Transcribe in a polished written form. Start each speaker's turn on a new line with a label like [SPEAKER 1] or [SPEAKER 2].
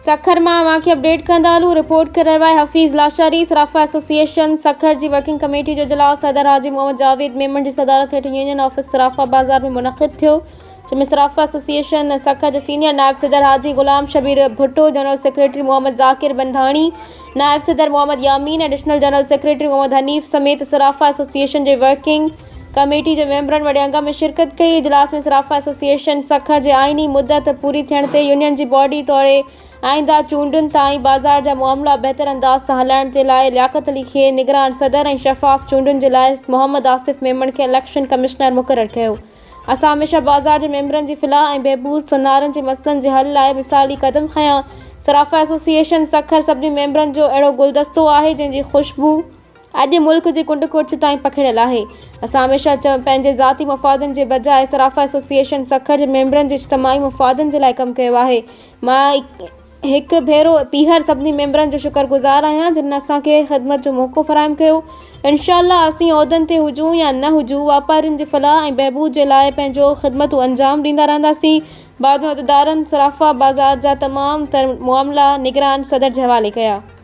[SPEAKER 1] सखर मां अपडेट कंदा हलूं। रिपोर्ट कर रहा है हफ़ीज़ लाशारी। सराफ़ा एसोसिएशन सखर की वर्किंग कमेटी जो इजलास सदर हाजी मोहम्मद जावेद मेमन की सदारत हेठ यूनियन ऑफिस सराफ़ा बाज़ार में मुनक़िद थियो, जंहिंमें सराफ़ा एसोसिएशन सखर के सीनियर नायब सदर हाजी गुलाम शबीर भुट्टो, जनरल सेक्रेटरी मोहम्मद ज़ाकिर बंधाणी, नायब सदर Mohammad Yamin, additional general secretary Mohammad Hanif समेत सराफ़ा एसोसिएशन के वर्किंग कमेटी के मेंबरनि वॾे अंग में शिरकत कई। इजलास में सराफ़ा एसोसिएशन सखर के आइनी मुद्दत पूरी थियण ते यूनियन की बॉडी तौर आइंदा चूंडुनि ताईं बाज़ार जा मामला बेहतर अंदाज़ से हलाइण के लिए लियाकत अली के निगरान सदर और शफ़ाफ़ चूंडुनि के लिए मोहम्मद आसिफ मेमन के इलेक्शन कमिश्नर मुक़रर किया। असां हमेशा बाज़ार के मेंबरनि की फ़लाह और बहबूद सुनारनि के मसइलनि के हल लाइ मिसाली कदम खयां। सराफ़ा एसोसिएशन सखर सभी मेंबरनि जो अड़ो गुलदस्तो है जिनकी खुशबू अज मुल्क की कुंड कुर्च ताईं पखड़ियल है। असां हमेशा पंहिंजे ज़ाती मफ़ादनि के बजाय सराफ़ा एसोसिएशन सखर के मेंबरनि के इज्तमाही मफ़ादनि के लिए कम किया है। मां एक भेरो पीहर सभी मेंबरनि जो शुक्रगुज़ार आहियां जिन असांखे ख़िदमत जो मौक़ो फ़राहम किया। इंशाअल्लाह असीं उहदनि ते हुजूं या न हुजूं, वापारियुनि की फ़लाह और बहबूद के लिए पंहिंजो ख़िदमतूं अंजाम ॾींदा रहंदासीं। बाद में अहदेदारनि सराफ़ा बाज़ार जा तमाम तर मामला निगरान सदर के हवाले किया।